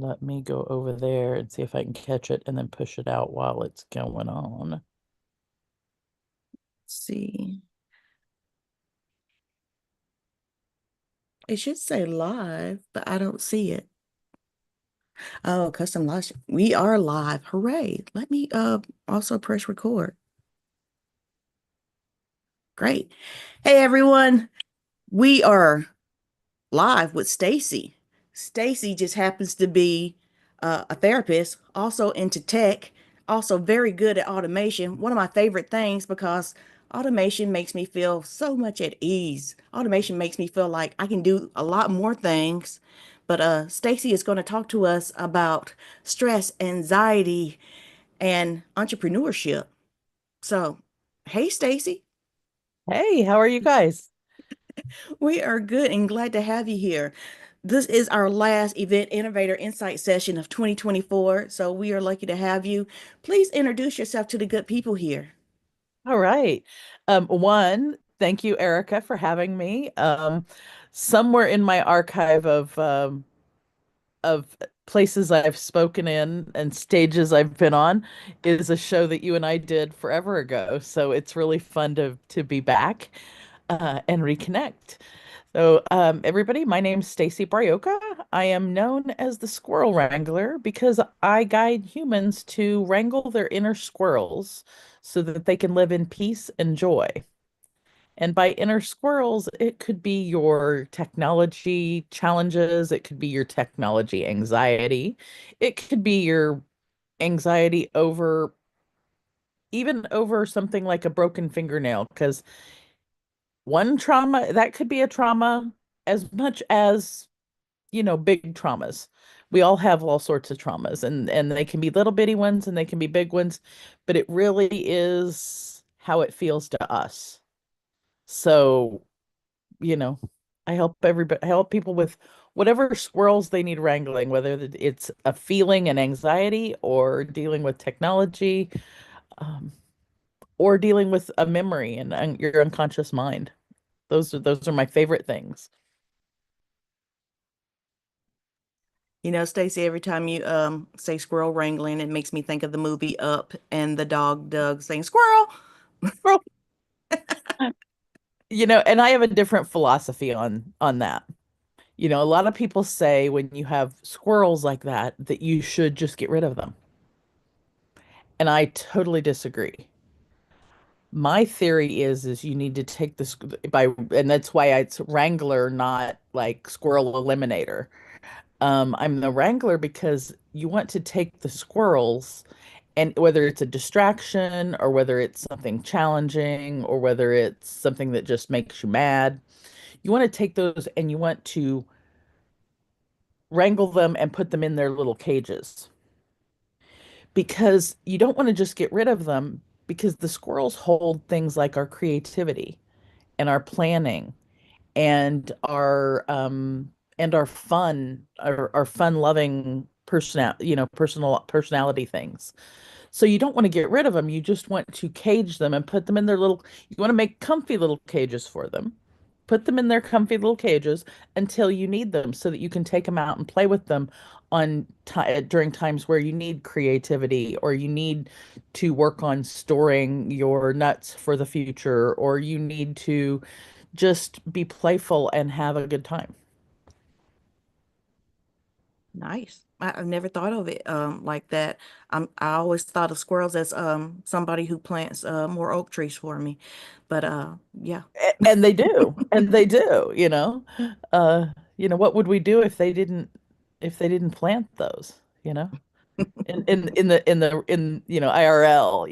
Let me go over there and see if I can catch it and then push it out while it's going on. Let's see. It should say live, but I don't see it. Oh, custom live. We are live. Hooray. Let me also press record. Great. Hey everyone. We are live with Stacy. Stacy just happens to be a therapist, also into tech, also very good at automation. One of my favorite things because automation makes me feel so much at ease. Automation makes me feel like I can do a lot more things. But Stacy is going to talk to us about stress, anxiety, and entrepreneurship. So, hey Stacy. Hey, how are you guys? We are good and glad to have you here. This is our last Event Innovator Insight Session of 2024, so we are lucky to have you. Please introduce yourself to the good people here. All right. One, thank you, Erica, for having me. Somewhere in my archive of places I've spoken in and stages I've been on is a show that you and I did forever ago. So it's really fun to be back and reconnect. So, everybody, my name's Stacy Braiuca. I am known as the Squirrel Wrangler because I guide humans to wrangle their inner squirrels so that they can live in peace and joy. And by inner squirrels, it could be your technology challenges, it could be your technology anxiety, it could be your anxiety over even over something like a broken fingernail, because one trauma, that could be a trauma as much as, big traumas. We all have all sorts of traumas and they can be little bitty ones and they can be big ones, but it really is how it feels to us. So, you know, I help people with whatever squirrels they need wrangling, whether it's a feeling and anxiety or dealing with technology, um, or dealing with a memory and your unconscious mind. Those are my favorite things. You know, Stacey, every time you say squirrel wrangling, it makes me think of the movie Up and the dog Doug saying squirrel. Well, and I have a different philosophy on that. A lot of people say when you have squirrels like that that you should just get rid of them. And I totally disagree. My theory is you need to take this by, and that's why it's Wrangler, not like squirrel eliminator. I'm the Wrangler because you want to take the squirrels, and whether it's a distraction or whether it's something challenging or whether it's something that just makes you mad, you want to take those and you want to wrangle them and put them in their little cages because you don't want to just get rid of them because the squirrels hold things like our creativity and our planning and our fun, our fun loving personal personality things. So you don't want to get rid of them. You just want to cage them and put them in their little, you want to make comfy little cages for them. Put them in their comfy little cages until you need them so that you can take them out and play with them during times where you need creativity or you need to work on storing your nuts for the future or you need to just be playful and have a good time. Nice. I've never thought of it like that. I always thought of squirrels as somebody who plants more oak trees for me. But yeah. And they do, Uh, what would we do if they didn't plant those, you know? In IRL,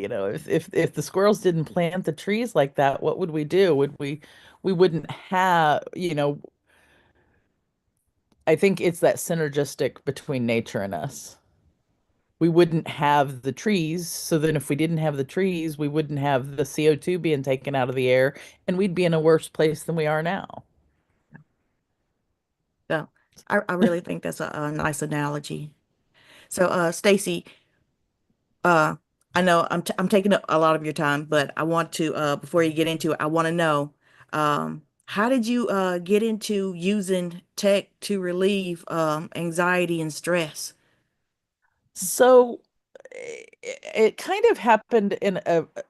if the squirrels didn't plant the trees like that, what would we do? We wouldn't have, I think it's that synergistic between nature and us. We wouldn't have the trees. So then if we didn't have the trees, we wouldn't have the CO2 being taken out of the air and we'd be in a worse place than we are now. So I really think that's a nice analogy. So Stacy, uh I know I'm taking up a lot of your time, but I want to before you get into it, I want to know how did you get into using tech to relieve anxiety and stress? So it kind of happened in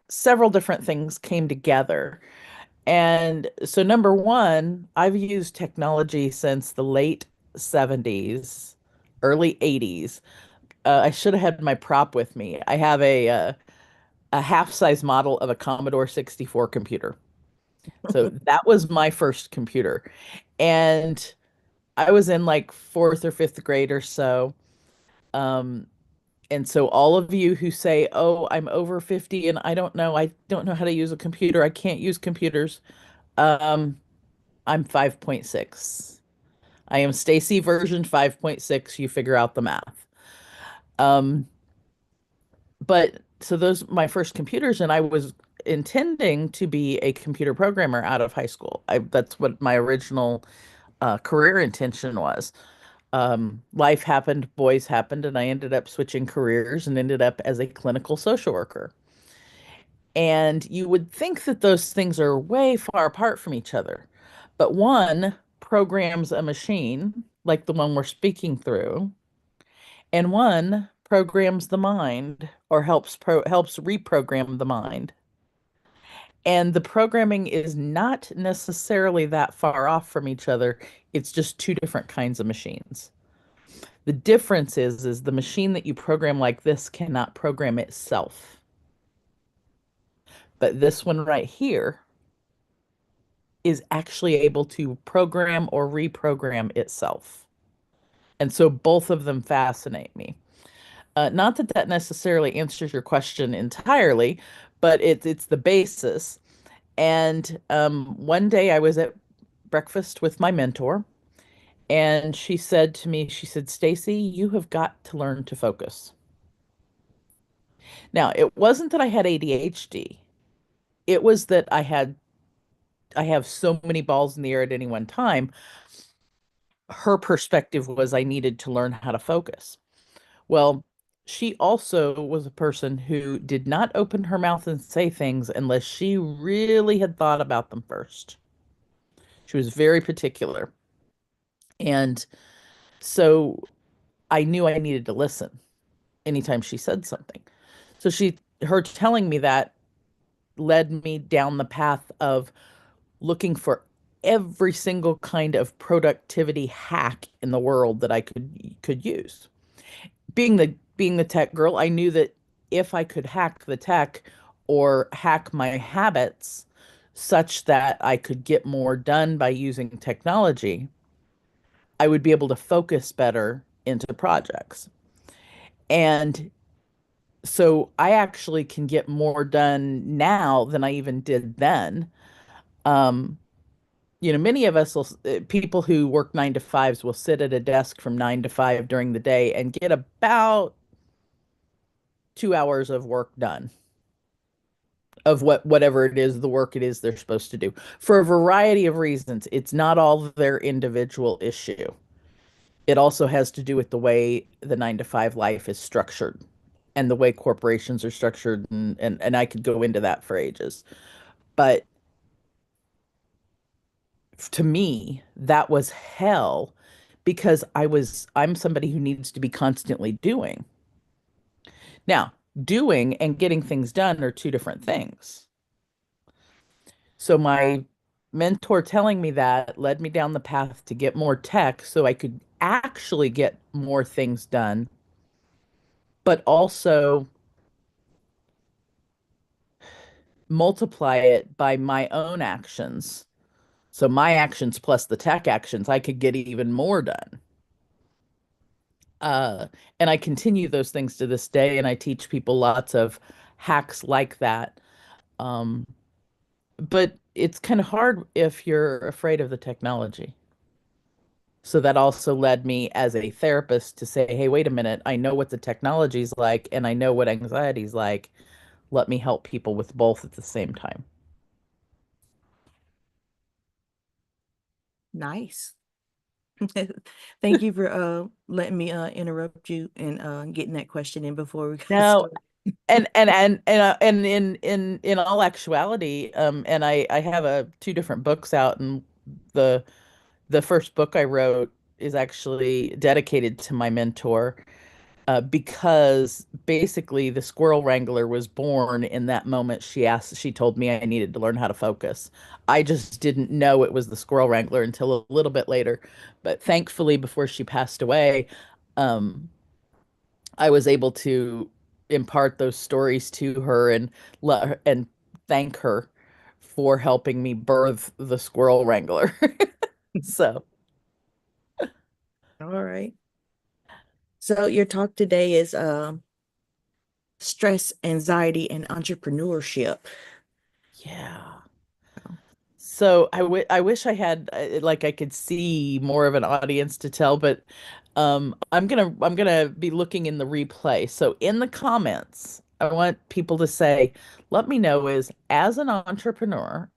several different things came together. And so number one, I've used technology since the late 70s, early 80s. I should have had my prop with me. I have a half-size model of a Commodore 64 computer. So that was my first computer. And I was in like fourth or fifth grade or so. Um, And so all of you who say, "Oh, I'm over 50 and I don't know how to use a computer. I can't use computers." Um, I'm 5.6. I am Stacy version 5.6. You figure out the math. Um, but so those my first computers, and I was intending to be a computer programmer out of high school. That's what my original career intention was. Life happened, boys happened, and I ended up switching careers and ended up as a clinical social worker. And you would think that those things are way far apart from each other. But one programs a machine, like the one we're speaking through, and one programs the mind or helps reprogram the mind. And the programming is not necessarily that far off from each other. It's just two different kinds of machines. The difference is the machine that you program like this cannot program itself. But this one right here is actually able to program or reprogram itself. And so both of them fascinate me. Not that that necessarily answers your question entirely, but it's the basis. And one day I was at breakfast with my mentor, and she said to me, she said, "Stacy, you have got to learn to focus." Now, it wasn't that I had ADHD. It was that I have so many balls in the air at any one time. Her perspective was I needed to learn how to focus. Well, she also was a person who did not open her mouth and say things unless she really had thought about them first. She was very particular. And so I knew I needed to listen anytime she said something. So her telling me that led me down the path of looking for every single kind of productivity hack in the world that I could use. Being the tech girl, I knew that if I could hack the tech or hack my habits such that I could get more done by using technology, I would be able to focus better into projects. And so I actually can get more done now than I even did then. Um, Many of us people who work 9 to 5s will sit at a desk from 9 to 5 during the day and get about 2 hours of work done of whatever it is, the work it is they're supposed to do for a variety of reasons. It's not all their individual issue. It also has to do with the way the 9 to 5 life is structured and the way corporations are structured. And I could go into that for ages. But to me, that was hell because I'm somebody who needs to be constantly doing. Now, doing and getting things done are two different things. So my mentor telling me that led me down the path to get more tech so I could actually get more things done, but also multiply it by my own actions. So my actions plus the tech actions, I could get even more done. Uh, and I continue those things to this day, and I teach people lots of hacks like that. Um, but it's kind of hard if you're afraid of the technology. So that also led me as a therapist to say, hey, wait a minute, I know what the technology's like, and I know what anxiety's like. Let me help people with both at the same time. Nice. Thank you for letting me interrupt you and getting that question in before we got No, started. and in all actuality, and I have two different books out, and the the first book I wrote is actually dedicated to my mentor. because basically the squirrel wrangler was born in that moment. She told me I needed to learn how to focus. I just didn't know it was the squirrel wrangler until a little bit later. But thankfully, before she passed away, um, I was able to impart those stories to her and let her and thank her for helping me birth the squirrel wrangler. So, All right. So your talk today is stress, anxiety, and entrepreneurship. yeah. So I wish I had like I could see more of an audience to tell, but I'm gonna be looking in the replay. So in the comments, I want people to say, let me know is as an entrepreneur,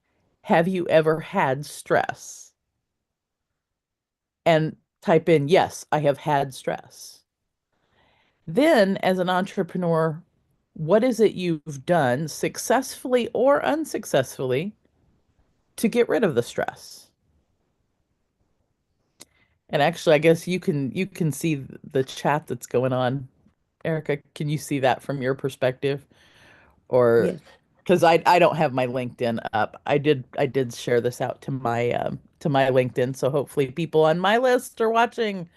have you ever had stress? And type in, yes, I have had stress. Then as an entrepreneur, what is it you've done successfully or unsuccessfully to get rid of the stress? And actually, I guess you can see the chat that's going on. Erica, can you see that from your perspective? Or Yes. because I don't have my LinkedIn up. I did share this out to my LinkedIn, so hopefully people on my list are watching.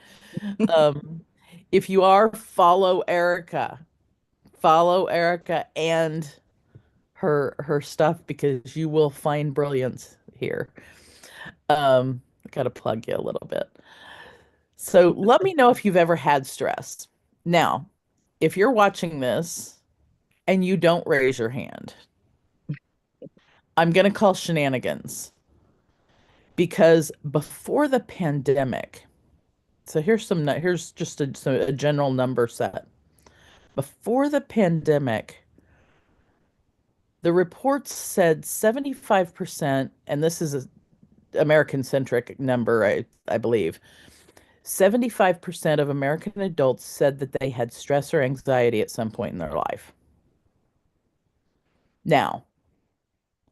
Um, if you are, follow Erica and her stuff because you will find brilliance here. I gotta plug you a little bit. So let me know if you've ever had stress. Now, if you're watching this and you don't raise your hand, I'm going to call shenanigans because before the pandemic, so here's just a general number set. Before the pandemic, the reports said 75%, and this is a American centric number, I believe. 75% of American adults said that they had stress or anxiety at some point in their life. Now,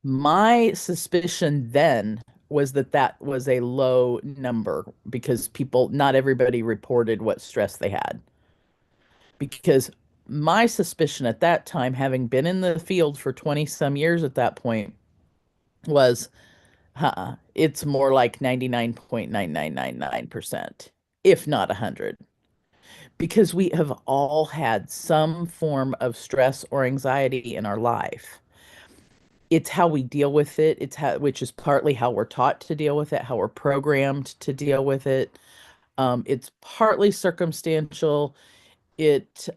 my suspicion then was that that was a low number because not everybody reported what stress they had. Because my suspicion at that time, having been in the field for 20 some years at that point, was it's more like 99.9999%, if not 100. Because we have all had some form of stress or anxiety in our life. It's how we deal with it. Which is partly how we're taught to deal with it, how we're programmed to deal with it. It's partly circumstantial. It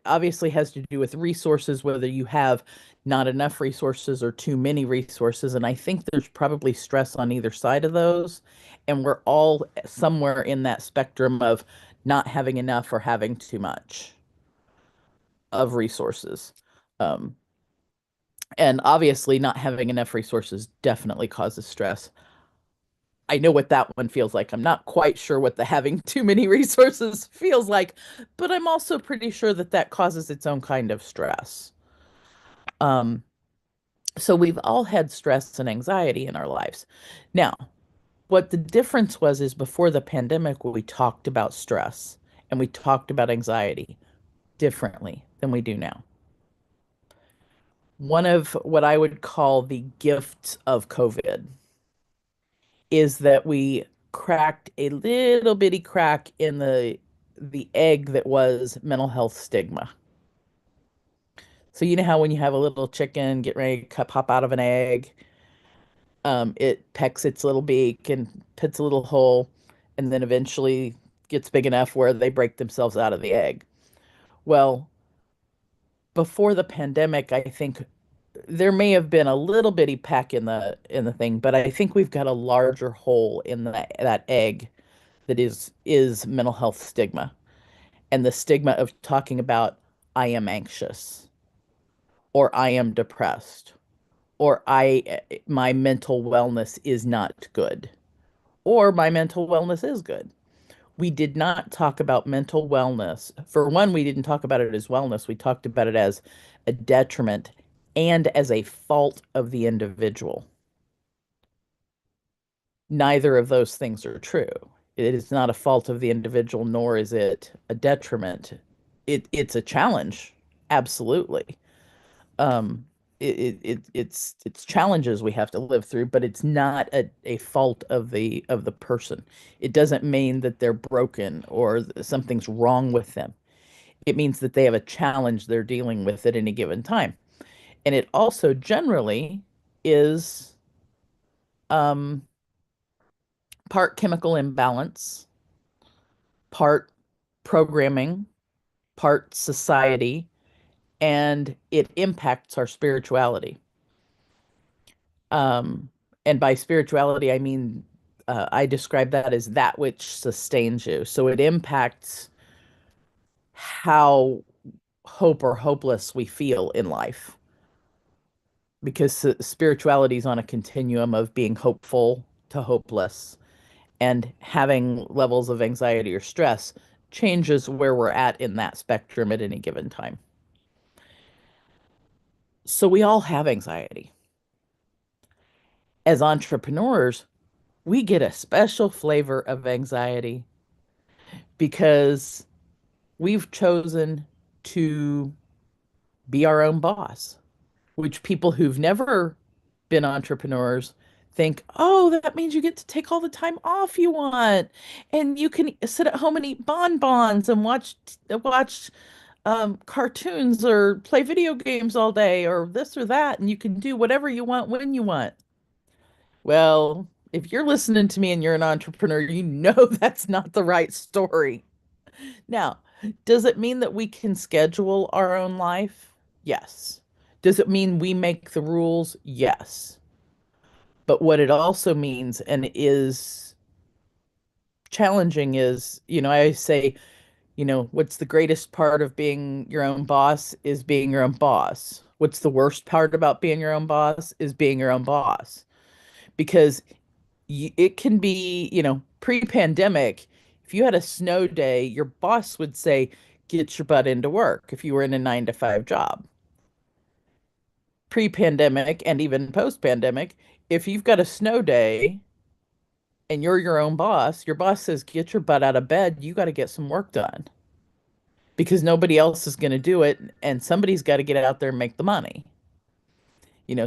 obviously has to do with resources, whether you have not enough resources or too many resources. And I think there's probably stress on either side of those. And we're all somewhere in that spectrum of not having enough or having too much of resources. Um, and obviously, not having enough resources definitely causes stress. I know what that one feels like. I'm not quite sure what the having too many resources feels like, but I'm also pretty sure that that causes its own kind of stress. Um, so we've all had stress and anxiety in our lives. Now, what the difference was is before the pandemic, we talked about stress and we talked about anxiety differently than we do now. One of what I would call the gifts of COVID is that we cracked a little bitty crack in the egg that was mental health stigma. So you know how when you have a little chicken get ready to pop out of an egg, it pecks its little beak and pits a little hole, and then eventually gets big enough where they break themselves out of the egg. Well, before the pandemic, I think there may have been a little bitty peck in the thing, but I think we've got a larger hole in that egg that is mental health stigma and the stigma of talking about I am anxious or I am depressed or I my mental wellness is not good or my mental wellness is good. We did not talk about mental wellness. For one, we didn't talk about it as wellness. We talked about it as a detriment and as a fault of the individual. Neither of those things are true. It is not a fault of the individual, nor is it a detriment. It's a challenge, absolutely. Um, it's challenges we have to live through, but it's not a fault of the person. It doesn't mean that they're broken or something's wrong with them. It means that they have a challenge they're dealing with at any given time. And it also generally is um, part chemical imbalance, part programming, part society, and it impacts our spirituality. Um, and by spirituality, I mean, I describe that as that which sustains you. So it impacts how hope or hopeless we feel in life because spirituality is on a continuum of being hopeful to hopeless, and having levels of anxiety or stress changes where we're at in that spectrum at any given time. So we all have anxiety. As entrepreneurs, we get a special flavor of anxiety because we've chosen to be our own boss, which people who've never been entrepreneurs think, oh, that means you get to take all the time off you want, and you can sit at home and eat bonbons and watch cartoons or play video games all day or this or that, and you can do whatever you want when you want. Well, if you're listening to me and you're an entrepreneur, you know that's not the right story. Now, does it mean that we can schedule our own life? Yes. Does it mean we make the rules? Yes. But what it also means and is challenging is, I say, what's the greatest part of being your own boss is being your own boss. What's the worst part about being your own boss is being your own boss. Because it can be, pre-pandemic, if you had a snow day, your boss would say, get your butt into work if you were in a 9 to 5 job. Pre-pandemic and even post-pandemic, if you've got a snow day and you're your own boss, your boss says, get your butt out of bed, you got to get some work done because nobody else is going to do it, and somebody's got to get out there and make the money.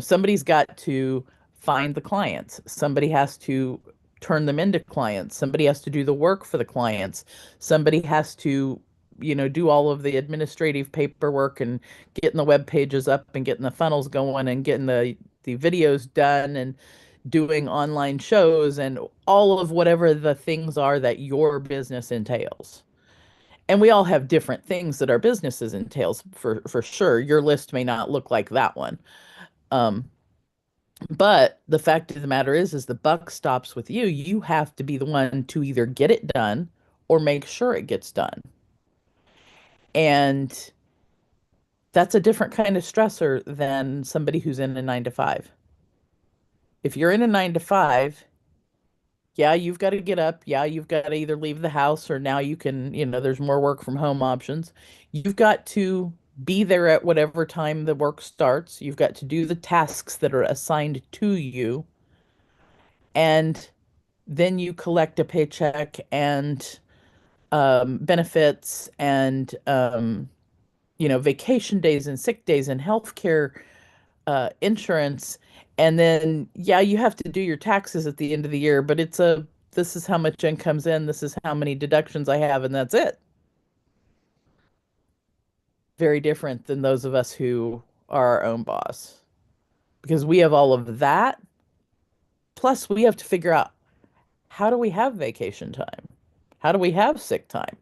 Somebody's got to find the clients. Somebody has to turn them into clients. Somebody has to do the work for the clients. Somebody has to, do all of the administrative paperwork and getting the web pages up and getting the funnels going and getting the videos done and doing online shows and all of whatever the things are that your business entails. And we all have different things that our businesses entails for sure. Your list may not look like that one. Um, but the fact of the matter is the buck stops with you. You have to be the one to either get it done or make sure it gets done. And that's a different kind of stressor than somebody who's in a 9 to 5. If you're in a 9 to 5, yeah, you've got to get up. Yeah, you've got to either leave the house or now you can, there's more work from home options. You've got to be there at whatever time the work starts. You've got to do the tasks that are assigned to you. And then you collect a paycheck and benefits and vacation days and sick days and healthcare insurance. And then yeah, you have to do your taxes at the end of the year, but this is how much income's in, this is how many deductions I have, and that's it. Very different than those of us who are our own boss because we have all of that. Plus, we have to figure out, how do we have vacation time? How do we have sick time?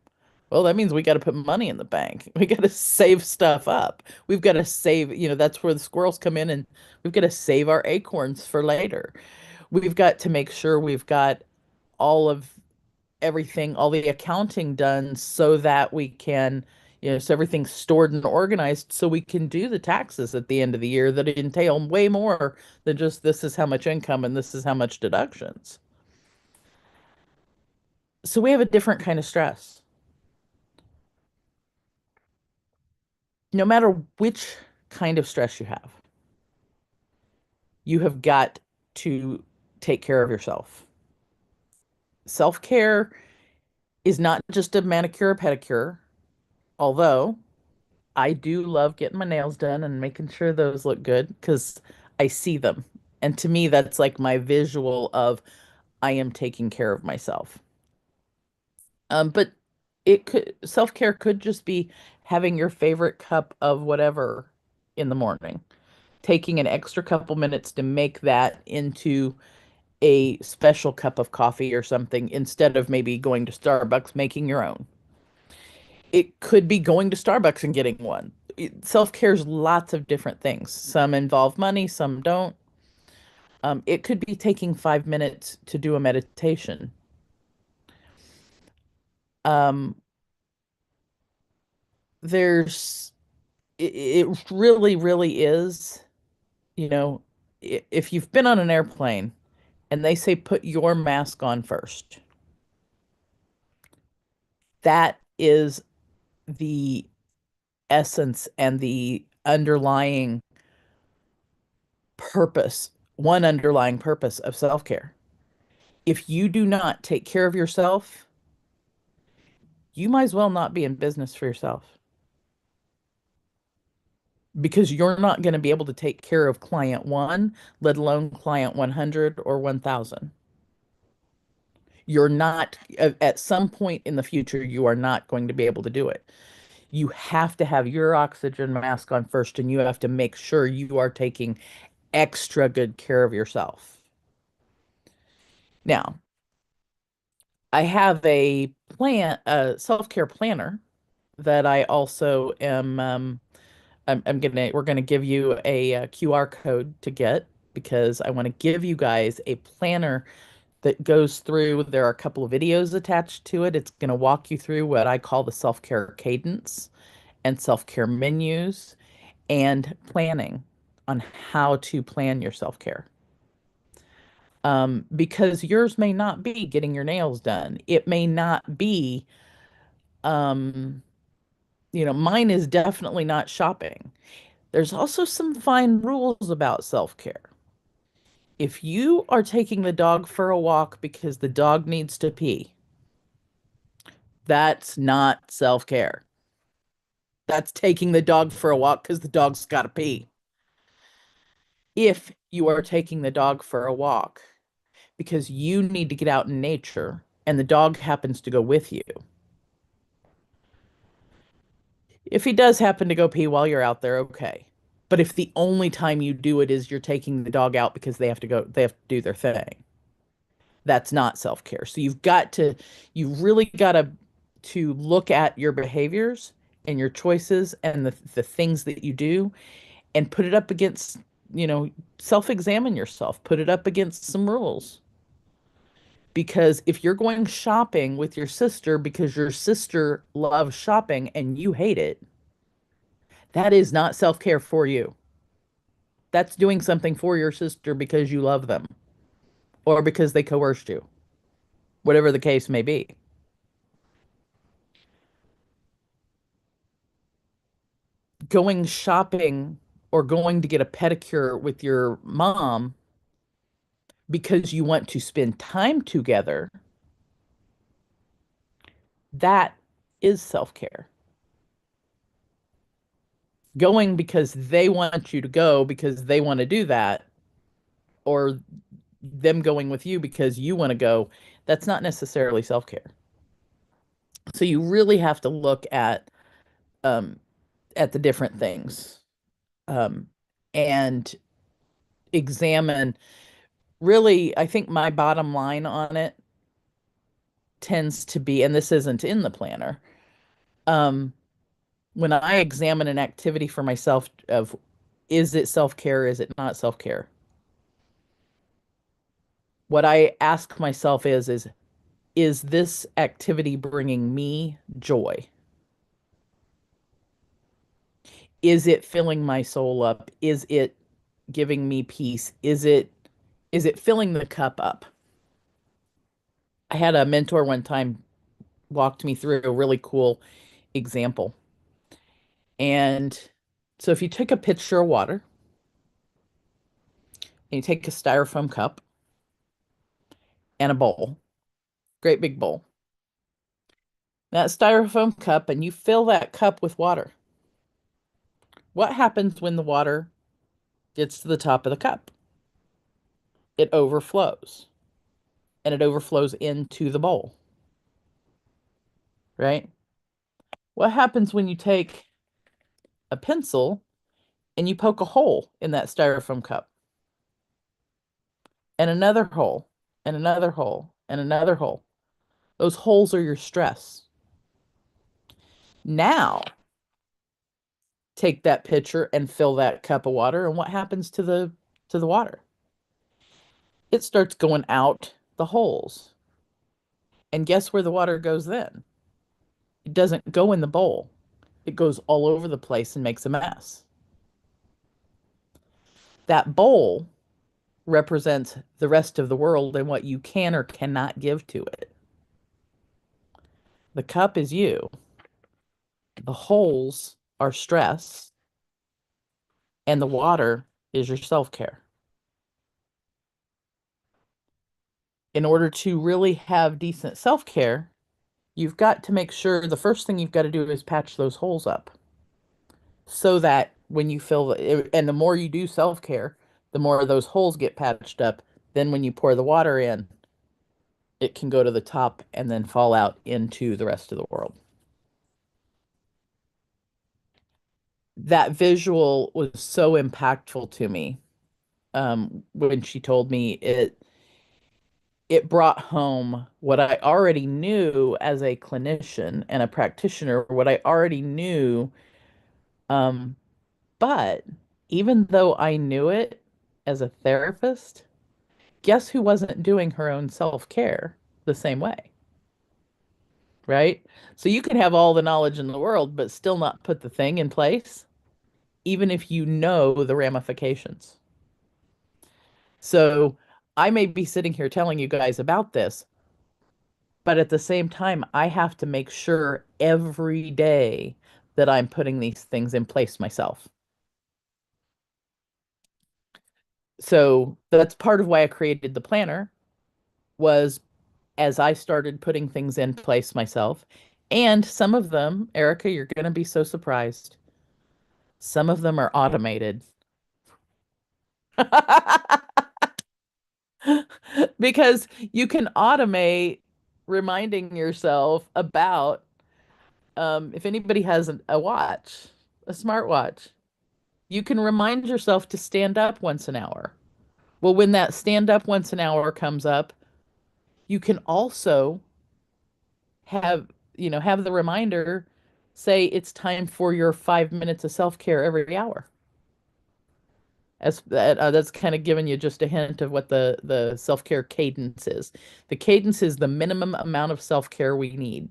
Well, that means we got to put money in the bank. We got to save stuff up. We've got to save, that's where the squirrels come in, and we've got to save our acorns for later. We've got to make sure we've got all of everything, all the accounting done so that we can, so everything's stored and organized so we can do the taxes at the end of the year that entail way more than just this is how much income and this is how much deductions. So we have a different kind of stress. No matter which kind of stress you have got to take care of yourself. Self-care is not just a manicure or pedicure, although I do love getting my nails done and making sure those look good because I see them. And to me, that's like my visual of I am taking care of myself. But it could self-care could just be having your favorite cup of whatever in the morning, taking an extra couple minutes to make that into a special cup of coffee or something instead of maybe going to Starbucks making your own. It could be going to Starbucks and getting one. Self-care is lots of different things. Some involve money, some don't. It could be taking 5 minutes to do a meditation. Um, there's it really, really is, you know, if you've been on an airplane and they say put your mask on first, that is the essence and the underlying purpose, one underlying purpose of self-care. If you do not take care of yourself, you might as well not be in business for yourself because you're not going to be able to take care of client one, let alone client 100 or 1000. You're not, at some point in the future, you are not going to be able to do it. You have to have your oxygen mask on first, and you have to make sure you are taking extra good care of yourself. Now, I have a self-care planner that I also am we're gonna give you a, QR code to get because I want to give you guys a planner that goes through. There are a couple of videos attached to it. It's gonna walk you through what I call the self-care cadence and self-care menus and planning on how to plan your self-care. Because yours may not be getting your nails done. It may not be, um, mine is definitely not shopping. There's also some fine rules about self-care. If you are taking the dog for a walk because the dog needs to pee, that's not self-care. That's taking the dog for a walk because the dog's got to pee. If you are taking the dog for a walk because you need to get out in nature and the dog happens to go with you, if he does happen to go pee while you're out there, okay. But if the only time you do it is you're taking the dog out because they have to do their thing, that's not self-care. So you've really got to look at your behaviors and your choices and the things that you do and put it up against, you know, self-examine yourself, put it up against some rules. Because if you're going shopping with your sister because your sister loves shopping and you hate it, that is not self-care for you. That's doing something for your sister because you love them or because they coerced you, whatever the case may be. Going shopping or going to get a pedicure with your mom because you want to spend time together, that is self-care. Going because they want you to go because they want to do that, or them going with you because you want to go, that's not necessarily self-care. So you really have to look um, at the different things, um, and examine. Really, I think my bottom line on it tends to be, and this isn't in the planner, um, when I examine an activity for myself of is it self-care, is it not self-care? What I ask myself is this activity bringing me joy? Is it filling my soul up? Is it giving me peace? Is it filling the cup up? I had a mentor one time walked me through a really cool example. And so if you take a pitcher of water and you take a styrofoam cup and a bowl Great big bowl. That styrofoam cup, and you fill that cup with water. What happens when the water gets to the top of the cup? It overflows, and it overflows into the bowl, right? What happens when you take a pencil and you poke a hole in that styrofoam cup, and another hole, and another hole, and another hole? Those holes are your stress. Now, take that pitcher and fill that cup of water, and what happens to the water? It starts going out the holes. And guess where the water goes then? It doesn't go in the bowl. It goes all over the place and makes a mess. That bowl represents the rest of the world and what you can or cannot give to it. The cup is you. The holes are stress, and the water is your self-care. In order to really have decent self-care, you've got to make sure the first thing you've got to do is patch those holes up so that when you fill and the more you do self-care, the more those holes get patched up. Then when you pour the water in, it can go to the top and then fall out into the rest of the world. That visual was so impactful to me when she told me it brought home what I already knew as a clinician and a practitioner, what I already knew. Um, but even though I knew it as a therapist, guess who wasn't doing her own self-care the same way, right? So you can have all the knowledge in the world, but still not put the thing in place, even if you know the ramifications. So I may be sitting here telling you guys about this, but at the same time, I have to make sure every day that I'm putting these things in place myself. So that's part of why I created the planner was as I started putting things in place myself. And some of them, Erica, you're going to be so surprised. Some of them are automated. Because you can automate reminding yourself about if anybody has a watch, a smartwatch, you can remind yourself to stand up once an hour. Well, when that stand up once an hour comes up, you can also have, have the reminder say it's time for your 5 minutes of self-care every hour. As that's kind of giving you just a hint of what the self-care cadence is. The cadence is the minimum amount of self-care we need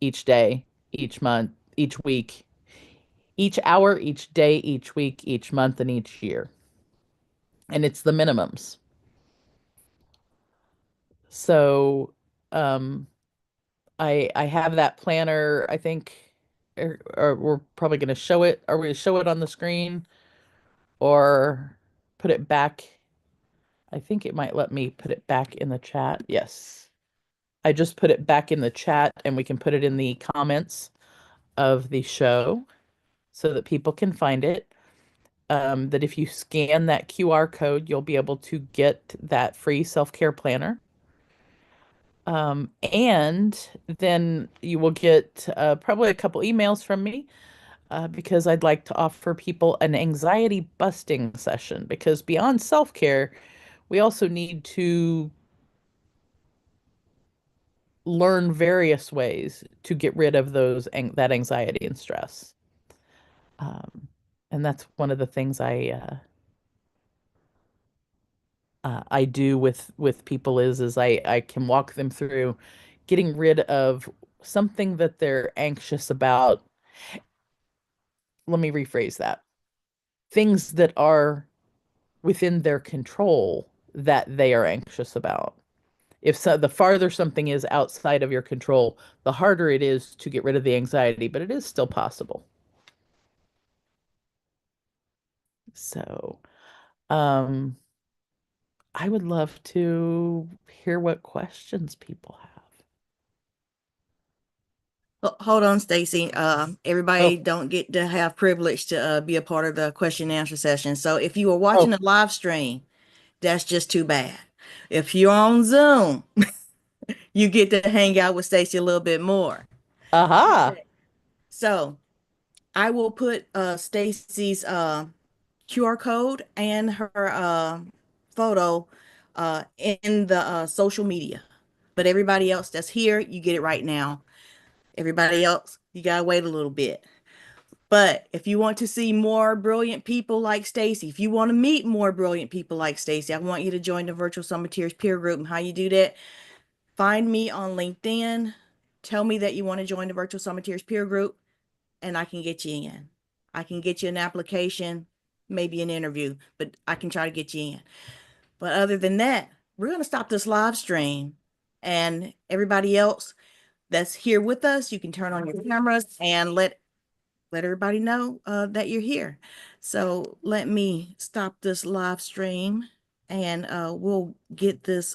each day, each month, each week, each hour, each day, each week, each month, and each year. And it's the minimums. So, um, I have that planner, I think, or we're probably going to show it. Are we going to show it on the screen or put it back? I think it might let me put it back in the chat. Yes. I just put it back in the chat and we can put it in the comments of the show so that people can find it. That if you scan that QR code, you'll be able to get that free self-care planner. And then you will get probably a couple emails from me because I'd like to offer people an anxiety busting session because beyond self-care, we also need to learn various ways to get rid of that anxiety and stress. Um, and that's one of the things I do with people is I can walk them through getting rid of something that they're anxious about. Let me rephrase that. Things that are within their control that they are anxious about. If so, the farther something is outside of your control, the harder it is to get rid of the anxiety, but it is still possible. So, um, I would love to hear what questions people have. Hold on, Stacy. Everybody Oh, don't get to have privilege to be a part of the question and answer session. So if you are watching oh, a live stream, that's just too bad. If you're on Zoom, you get to hang out with Stacy a little bit more. aha. Okay. So I will put Stacy's QR code and her photo in the social media. But everybody else that's here, you get it right now. Everybody else, you gotta wait a little bit. But if you want to see more brilliant people like Stacy, if you want to meet more brilliant people like Stacy, I want you to join the Virtual Summiteers peer group. And how you do that, find me on LinkedIn. Tell me that you want to join the Virtual Summiteers peer group, and I can get you in. I can get you an application, maybe an interview, but I can try to get you in. But other than that, we're going to stop this live stream. And everybody else that's here with us, you can turn on your cameras and let everybody know that you're here. So let me stop this live stream and we'll get this